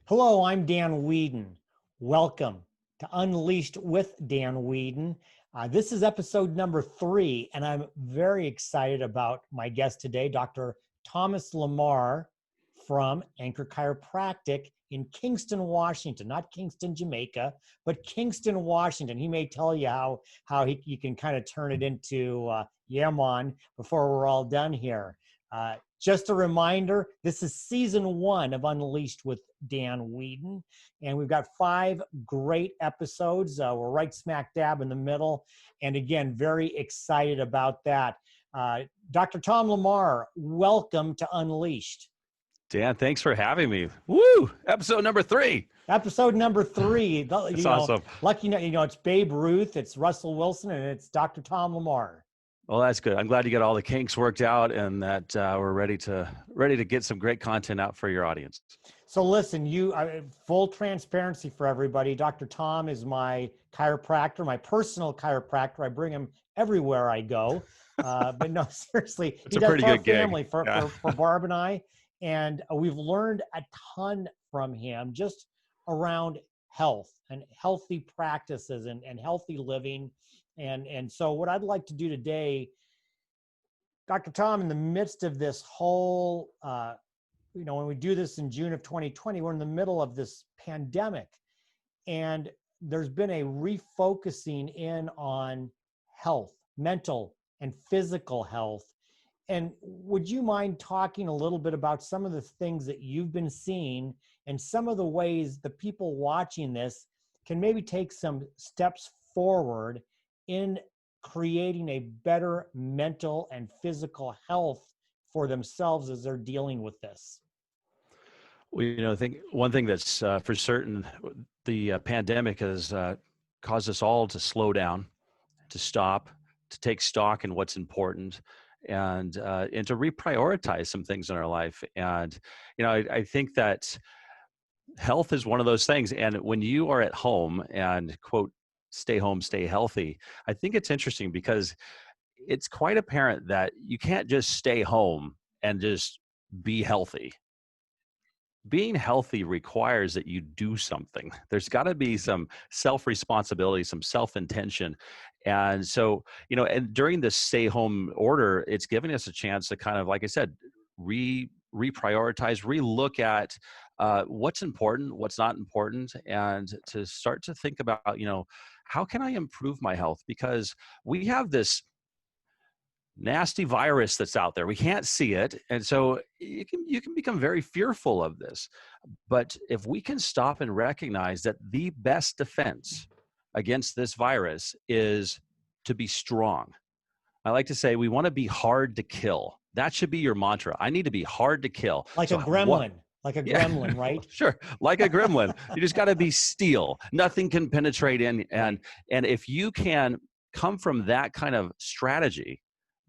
Hello, I'm Dan Weedin. Welcome to Unleashed with Dan Weedin. This is episode number 3, and I'm very excited about my guest today, Dr. Thomas Lamar from Anchor Chiropractic in Kingston, Washington, not Kingston, Jamaica, but Kingston, Washington. He may tell you how you can kind of turn it into Yamon before we're all done here. Just a reminder, this is season 1 of Unleashed with Dan Weedin, and we've got 5 great episodes. We're right smack dab in the middle, and again, very excited about that. Dr. Tom Lamar, welcome to Unleashed. Dan, thanks for having me. Woo! Episode number 3. Episode number 3. That's awesome. Lucky, it's Babe Ruth, it's Russell Wilson, and it's Dr. Tom Lamar. Well, that's good. I'm glad you got all the kinks worked out, and that we're ready to get some great content out for your audience. So listen, full transparency for everybody. Dr. Tom is my chiropractor, my personal chiropractor. I bring him everywhere I go. But no, seriously, it's a pretty good family, gig. For Barb and I. And we've learned a ton from him just around health and healthy practices and healthy living. And so what I'd like to do today, Dr. Tom, in the midst of this whole, when we do this in June of 2020, we're in the middle of this pandemic, and there's been a refocusing in on health, mental and physical health. And would you mind talking a little bit about some of the things that you've been seeing and some of the ways the people watching this can maybe take some steps forward in creating a better mental and physical health for themselves as they're dealing with this? Well, I think one thing that's for certain, the pandemic has caused us all to slow down, to stop, to take stock in what's important, and to reprioritize some things in our life. And I think that health is one of those things. And when you are at home and quote, stay home, stay healthy, I think it's interesting because it's quite apparent that you can't just stay home and just be healthy. Being healthy requires that you do something. There's got to be some self-responsibility, some self-intention. And so, and during this stay home order, it's giving us a chance to kind of, like I said, reprioritize, relook at what's important, what's not important, and to start to think about, how can I improve my health? Because we have this nasty virus that's out there. We can't see it. And so you can become very fearful of this. But if we can stop and recognize that the best defense against this virus is to be strong. I like to say we want to be hard to kill. That should be your mantra. I need to be hard to kill. Like a gremlin. Like a gremlin, right? Sure. Like a gremlin. You just got to be steel. Nothing can penetrate in. And if you can come from that kind of strategy,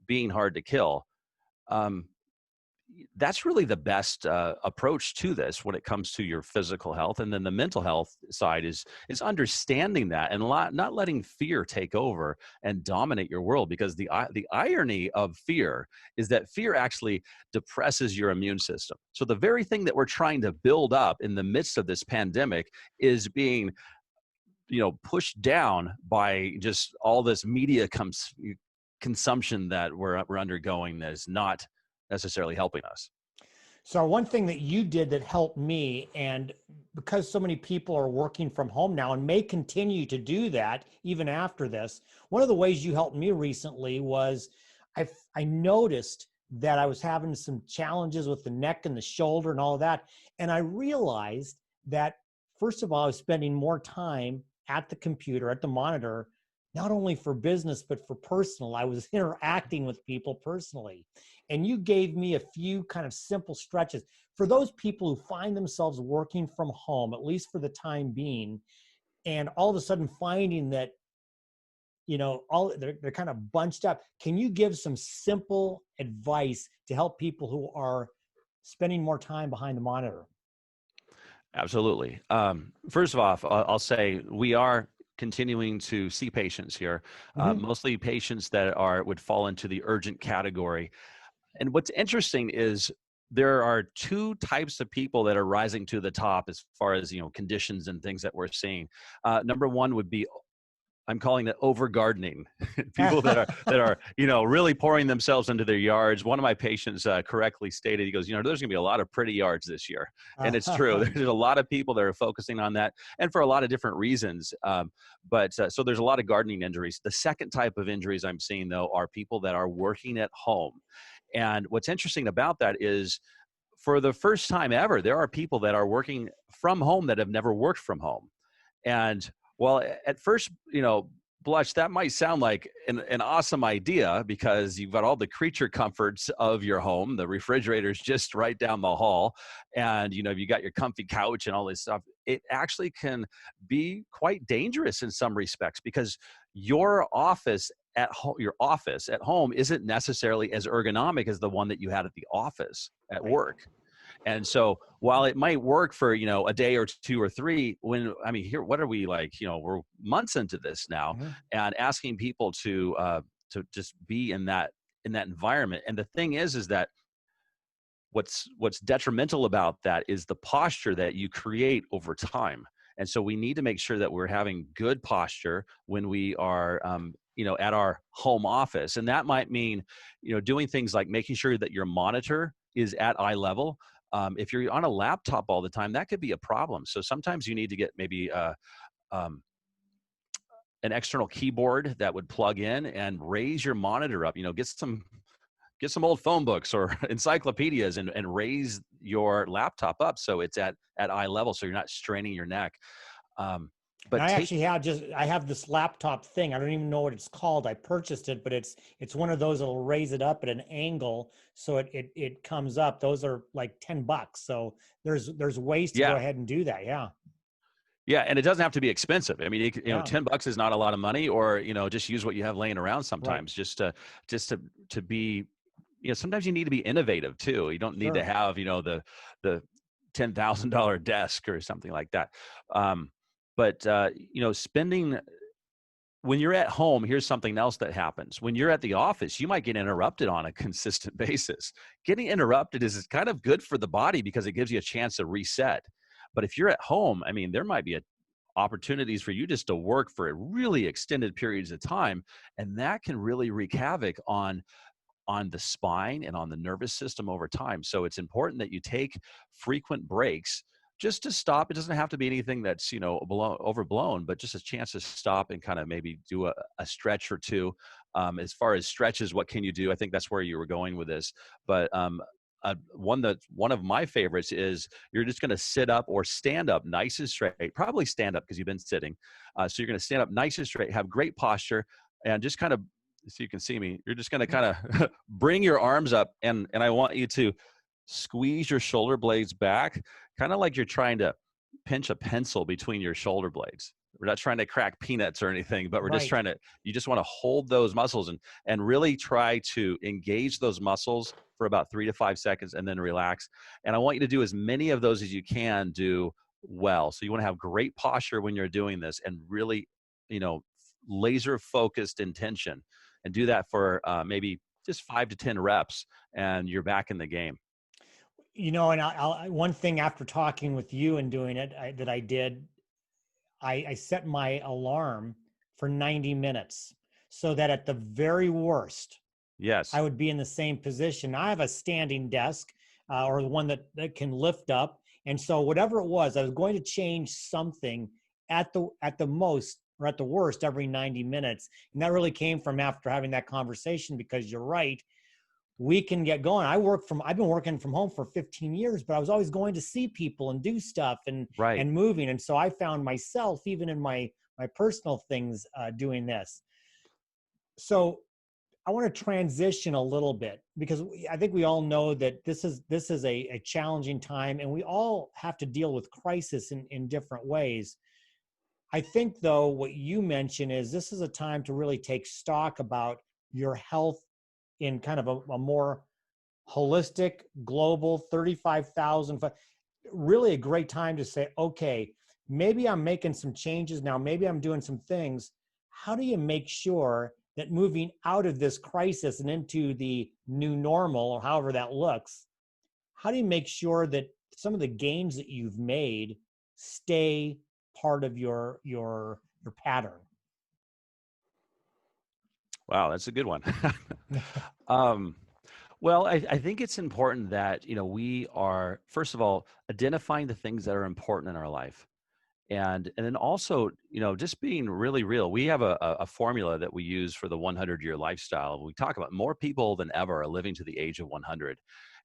being hard to kill, that's really the best approach to this when it comes to your physical health. And then the mental health side is understanding that and not letting fear take over and dominate your world. Because the irony of fear is that fear actually depresses your immune system. So the very thing that we're trying to build up in the midst of this pandemic is being pushed down by just all this media consumption that we're undergoing that is not necessarily helping us. So one thing that you did that helped me, and because so many people are working from home now and may continue to do that even after this, one of the ways you helped me recently was I noticed that I was having some challenges with the neck and the shoulder and all of that. And I realized that, first of all, I was spending more time at the computer, at the monitor, not only for business, but for personal. I was interacting with people personally. And you gave me a few kind of simple stretches for those people who find themselves working from home, at least for the time being, and all of a sudden finding that, they're kind of bunched up. Can you give some simple advice to help people who are spending more time behind the monitor? Absolutely. First of all, I'll say we are continuing to see patients here, mostly patients that would fall into the urgent category. And what's interesting is there are two types of people that are rising to the top as far as, conditions and things that we're seeing. Number one would be, I'm calling it over gardening. People that are really pouring themselves into their yards. One of my patients correctly stated, he goes, there's going to be a lot of pretty yards this year, and it's true. There's a lot of people that are focusing on that, and for a lot of different reasons. But so there's a lot of gardening injuries. The second type of injuries I'm seeing, though, are people that are working at home. And what's interesting about that is, for the first time ever, there are people that are working from home that have never worked from home. And well, at first, blush, that might sound like an awesome idea because you've got all the creature comforts of your home. The refrigerator's just right down the hall, and you got your comfy couch and all this stuff. It actually can be quite dangerous in some respects because your office at home isn't necessarily as ergonomic as the one that you had at the office at Right. work. And so while it might work for, a day or two or three, here, what are we like, we're months into this now, Mm-hmm. and asking people to just be in that environment. And the thing is that what's detrimental about that is the posture that you create over time. And so we need to make sure that we're having good posture when we are, at our home office. And that might mean, doing things like making sure that your monitor is at eye level. If you're on a laptop all the time, that could be a problem. So sometimes you need to get maybe um, an external keyboard that would plug in and raise your monitor up. Get some old phone books or encyclopedias and raise your laptop up so it's at eye level, so you're not straining your neck. And But I take actually I have this laptop thing. I don't even know what it's called. I purchased it, but it's one of those that'll raise it up at an angle so it comes up. Those are like $10. So there's ways to go Yeah. ahead and do that. Yeah. Yeah, and it doesn't have to be expensive. I mean, Yeah. $10 is not a lot of money, or just use what you have laying around Right. sometimes, just to be, sometimes you need to be innovative too. You don't need to Sure. have, the $10,000 desk or something like that. But spending when you're at home, here's something else that happens. When you're at the office, you might get interrupted on a consistent basis. Getting interrupted is kind of good for the body because it gives you a chance to reset. But if you're at home, there might be opportunities for you just to work for really extended periods of time, and that can really wreak havoc on the spine and on the nervous system over time. So it's important that you take frequent breaks just to stop. It doesn't have to be anything that's, overblown, but just a chance to stop and kind of maybe do a stretch or two. As far as stretches, what can you do? I think that's where you were going with this. But one of my favorites is you're just going to sit up or stand up nice and straight, probably stand up because you've been sitting. So you're going to stand up nice and straight, have great posture, and just kind of, so you can see me, you're just going to kind of bring your arms up, and I want you to squeeze your shoulder blades back, kind of like you're trying to pinch a pencil between your shoulder blades. We're not trying to crack peanuts or anything, but we're just Right. you just want to hold those muscles and really try to engage those muscles for about 3 to 5 seconds and then relax. And I want you to do as many of those as you can do well. So you want to have great posture when you're doing this and really, laser focused intention, and do that for maybe just 5 to 10 reps, and you're back in the game. And one thing after talking with you and doing it that I did, I set my alarm for 90 minutes so that at the very worst, I Yes. would be in the same position. I have a standing desk or the one that can lift up. And so whatever it was, I was going to change something at the most or at the worst every 90 minutes. And that really came from after having that conversation, because you're right. We can get going. I've been working from home for 15 years, but I was always going to see people and do stuff and Right. moving. And so I found myself, even in my personal things, doing this. So I want to transition a little bit, because I think we all know that this is a challenging time, and we all have to deal with crisis in different ways. I think, though, what you mentioned is this is a time to really take stock about your health in kind of a more holistic, global, 35,000, really a great time to say, okay, maybe I'm making some changes now, maybe I'm doing some things. How do you make sure that moving out of this crisis and into the new normal, or however that looks, how do you make sure that some of the gains that you've made stay part of your pattern? Wow, that's a good one. um, well, I think it's important that, we are, first of all, identifying the things that are important in our life. And then also, just being really real. We have a formula that we use for the 100-year lifestyle. We talk about more people than ever are living to the age of 100.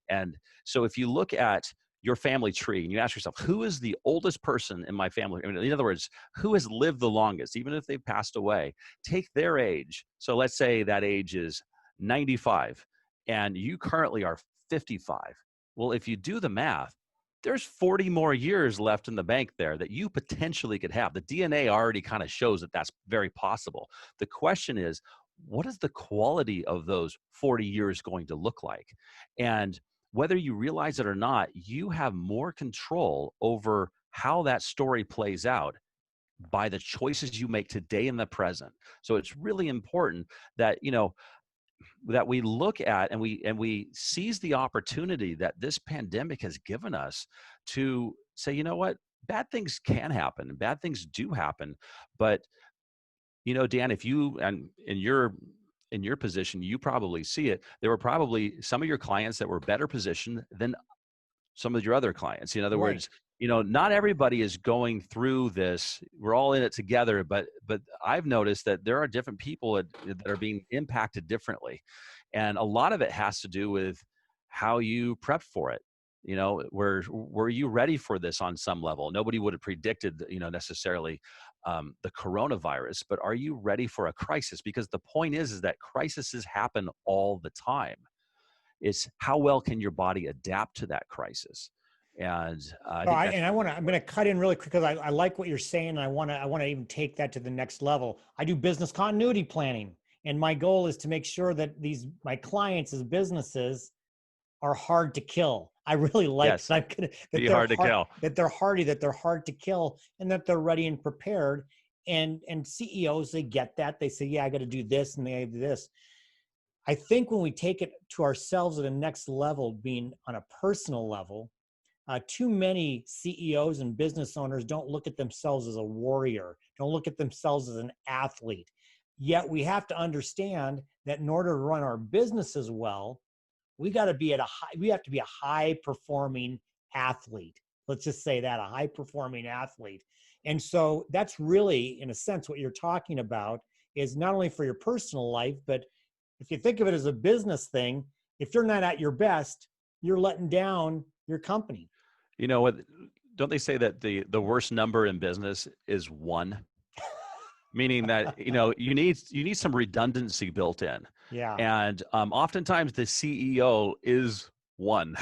And so if you look at your family tree and you ask yourself, who is the oldest person in my family? I mean, in other words, who has lived the longest, even if they've passed away? Take their age. So let's say that age is 95 and you currently are 55. Well, if you do the math, there's 40 more years left in the bank there that you potentially could have. The DNA already kind of shows that that's very possible. The question is, what is the quality of those 40 years going to look like? And whether you realize it or not, you have more control over how that story plays out by the choices you make today in the present. So it's really important that, that we look at and we seize the opportunity that this pandemic has given us to say, you know what, bad things can happen and bad things do happen. But Dan, if you and in your position, you probably see it. There were probably some of your clients that were better positioned than some of your other clients. In other Right. words, not everybody is going through this. We're all in it together, but I've noticed that there are different people that are being impacted differently. And a lot of it has to do with how you prep for it. Were you ready for this on some level? Nobody would have predicted, necessarily the coronavirus, but are you ready for a crisis? Because the point is that crises happen all the time. It's how well can your body adapt to that crisis? And I So think that's really I'm going to important. cut in really quick because I like what you're saying. And I want to even take that to the next level. I do business continuity planning, and my goal is to make sure that my clients as businesses are hard to kill. I really like Yes, that that be they're hard to hard, kill. that they're hardy, that they're hard to kill, and that they're ready and prepared. And CEOs, they get that. They say, yeah, I got to do this and they do this. I think when we take it to ourselves at a next level, being on a personal level, too many CEOs and business owners don't look at themselves as a warrior, don't look at themselves as an athlete. Yet we have to understand that in order to run our businesses well, we have to be a high performing athlete. Let's just say that, a high performing athlete. And so that's really, in a sense, what you're talking about is not only for your personal life, but if you think of it as a business thing, if you're not at your best, you're letting down your company. You know what? Don't they say that the worst number in business is one? Meaning that you need some redundancy built in. Yeah. And oftentimes the CEO is one.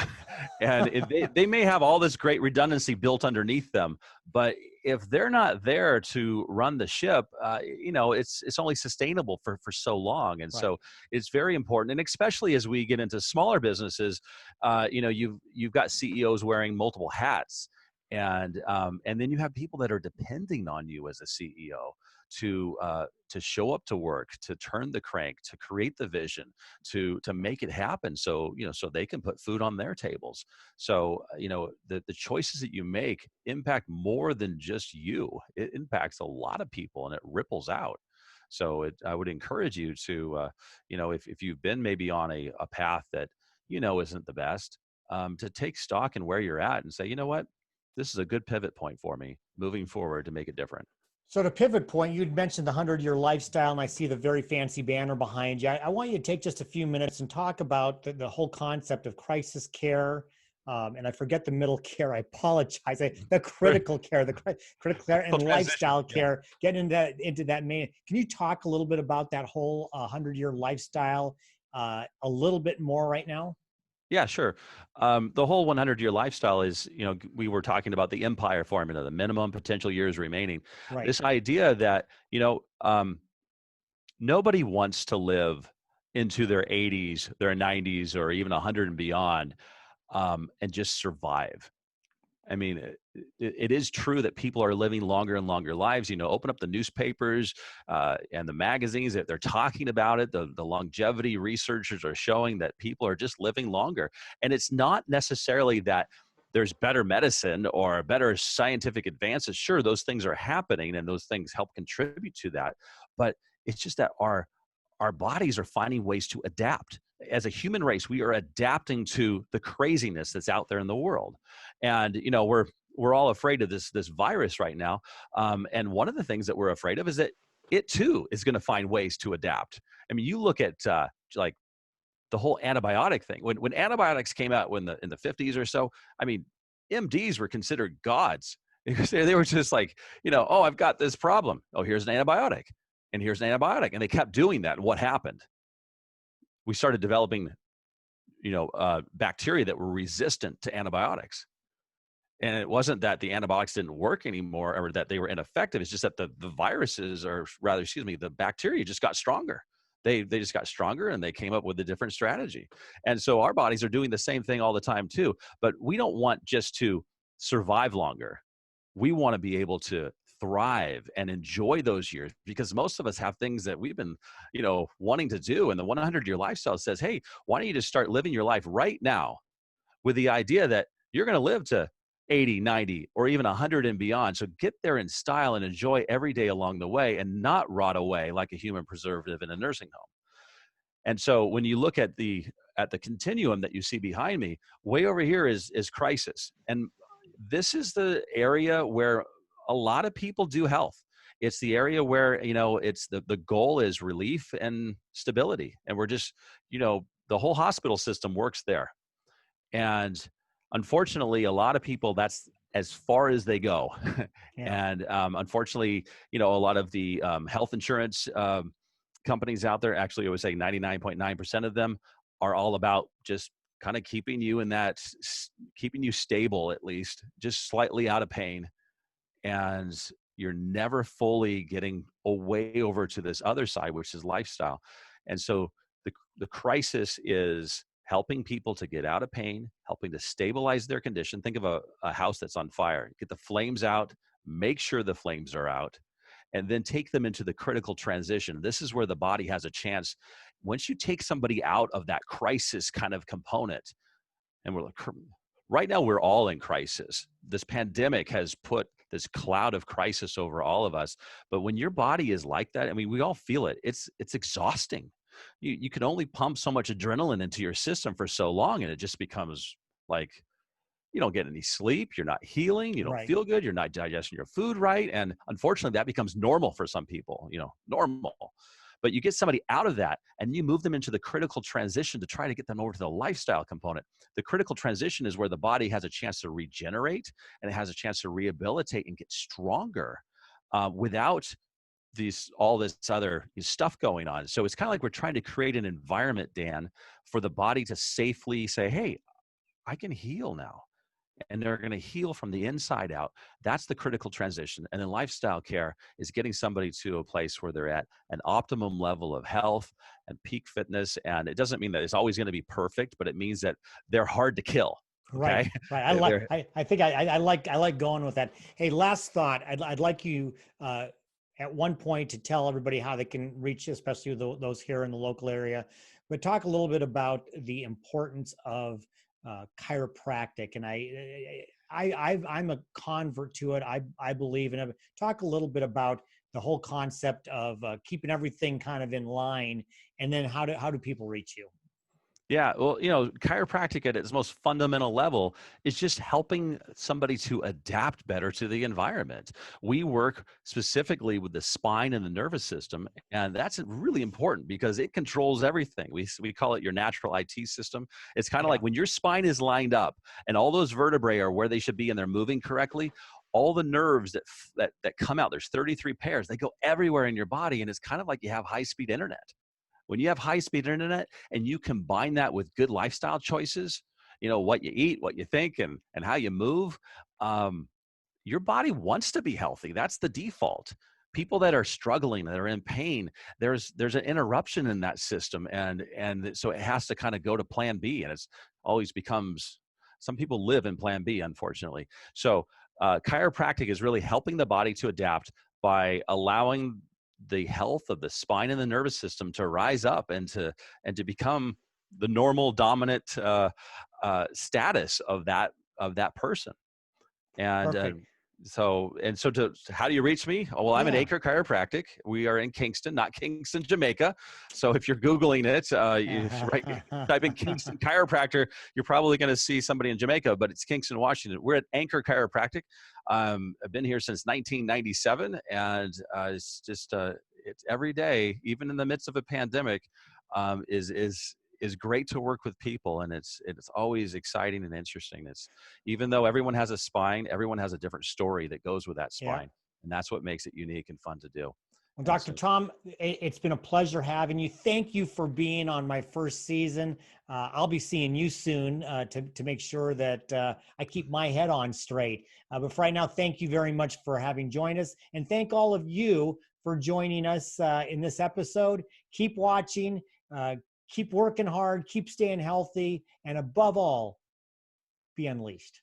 And they may have all this great redundancy built underneath them, but if they're not there to run the ship, it's only sustainable for so long. And Right. so it's very important, and especially as we get into smaller businesses, you've got CEOs wearing multiple hats, and then you have people that are depending on you as a CEO to show up to work, to turn the crank, to create the vision, to make it happen. So so they can put food on their tables. So the choices that you make impact more than just you. It impacts a lot of people, and it ripples out. So I would encourage you to, if you've been maybe on a path that isn't the best, to take stock in where you're at and say, you know what, this is a good pivot point for me moving forward to make it different. So to pivot point, you'd mentioned the 100-year lifestyle, and I see the very fancy banner behind you. I want you to take just a few minutes and talk about the whole concept of crisis care. And I forget the middle care. I apologize. The Right. critical care, critical care, and Full transition. lifestyle Yeah. care. Get into that main. Can you talk a little bit about that whole 100-year lifestyle a little bit more right now? Yeah, sure. The whole 100-year lifestyle is, we were talking about the empire formula, the minimum potential years remaining. Right. This idea that, nobody wants to live into their 80s, their 90s, or even 100 and beyond, and just survive. I mean, it is true that people are living longer and longer lives. Open up the newspapers and the magazines that they're talking about it. The longevity researchers are showing that people are just living longer. And it's not necessarily that there's better medicine or better scientific advances. Sure, those things are happening and those things help contribute to that. But it's just that our bodies are finding ways to adapt. As a human race, we are adapting to the craziness that's out there in the world. And we're all afraid of this virus right now. And one of the things that we're afraid of is that it too is going to find ways to adapt. I mean, you look at like the whole antibiotic thing. When antibiotics came out in the 50s or so, I mean, MDs were considered gods because they were just like, oh, I've got this problem. Oh, here's an antibiotic, and here's an antibiotic, and they kept doing that. And what happened? We started developing, bacteria that were resistant to antibiotics. And it wasn't that the antibiotics didn't work anymore or that they were ineffective. It's just that the viruses, or rather, the bacteria just got stronger. They just got stronger, and they came up with a different strategy. And so our bodies are doing the same thing all the time too. But we don't want just to survive longer. We want to be able to thrive and enjoy those years, because most of us have things that we've been, wanting to do. And the 100-year lifestyle says, hey, why don't you just start living your life right now with the idea that you're going to live to 80, 90, or even 100 and beyond. So get there in style and enjoy every day along the way, and not rot away like a human preservative in a nursing home. And so when you look at the continuum that you see behind me, way over here is crisis. And this is the area where a lot of people do health. It's the area where, it's the goal is relief and stability. And we're just, the whole hospital system works there. And unfortunately, a lot of people, that's as far as they go. Yeah. And unfortunately, a lot of the health insurance companies out there, actually, I would say 99.9% of them are all about just kind of keeping you keeping you stable, at least just slightly out of pain. And you're never fully getting away over to this other side, which is lifestyle. And so the crisis is helping people to get out of pain, helping to stabilize their condition. Think of a house that's on fire. Get the flames out, make sure the flames are out, and then take them into the critical transition. This is where the body has a chance. Once you take somebody out of that crisis kind of component, and we're like, right now we're all in crisis. This pandemic has put this cloud of crisis over all of us. But when your body is like that, I mean, we all feel it. It's exhausting. You can only pump so much adrenaline into your system for so long, and it just becomes like you don't get any sleep, you're not healing, you don't feel good, you're not digesting your food right. And unfortunately, that becomes normal for some people, normal. But you get somebody out of that and you move them into the critical transition to try to get them over to the lifestyle component. The critical transition is where the body has a chance to regenerate, and it has a chance to rehabilitate and get stronger without all this other stuff going on. So it's kind of like we're trying to create an environment, Dan, for the body to safely say, hey, I can heal now. And they're going to heal from the inside out. That's the critical transition. And then lifestyle care is getting somebody to a place where they're at an optimum level of health and peak fitness. And it doesn't mean that it's always going to be perfect, but it means that they're hard to kill. Okay? Right. I think I like going with that. Hey, last thought. I'd like you at one point to tell everybody how they can reach, especially those here in the local area, but talk a little bit about the importance of chiropractic. And I'm a convert to it. I believe in it. Talk a little bit about the whole concept of keeping everything kind of in line, and then how do people reach you? Yeah, well, chiropractic at its most fundamental level is just helping somebody to adapt better to the environment. We work specifically with the spine and the nervous system, and that's really important because it controls everything. We call it your natural IT system. It's kind of like when your spine is lined up and all those vertebrae are where they should be and they're moving correctly, all the nerves that come out, there's 33 pairs, they go everywhere in your body, and it's kind of like you have high-speed internet. When you have high-speed internet and you combine that with good lifestyle choices, what you eat, what you think, and how you move, your body wants to be healthy. That's the default. People that are struggling, that are in pain, there's an interruption in that system, and so it has to kind of go to plan B, and it's always becomes Some people live in plan B, unfortunately. So chiropractic is really helping the body to adapt by allowing the health of the spine and the nervous system to rise up and to become the normal dominant status of that person. And Perfect. how do you reach me? Oh, well, I'm an Yeah. Anchor Chiropractic. We are in Kingston, not Kingston, Jamaica. So if you're Googling it, type in Kingston Chiropractor, you're probably going to see somebody in Jamaica, but it's Kingston, Washington. We're at Anchor Chiropractic. I've been here since 1997, and it's every day, even in the midst of a pandemic, is great to work with people, and it's always exciting and interesting. It's even though everyone has a spine, everyone has a different story that goes with that Yeah. spine, and that's what makes it unique and fun to do. Well, And Dr. so, Tom, it's been a pleasure having you. Thank you for being on my first season. I'll be seeing you soon to make sure that I keep my head on straight. But for right now, thank you very much for having joined us. And thank all of you for joining us in this episode. Keep watching, keep working hard, keep staying healthy, and above all, be unleashed.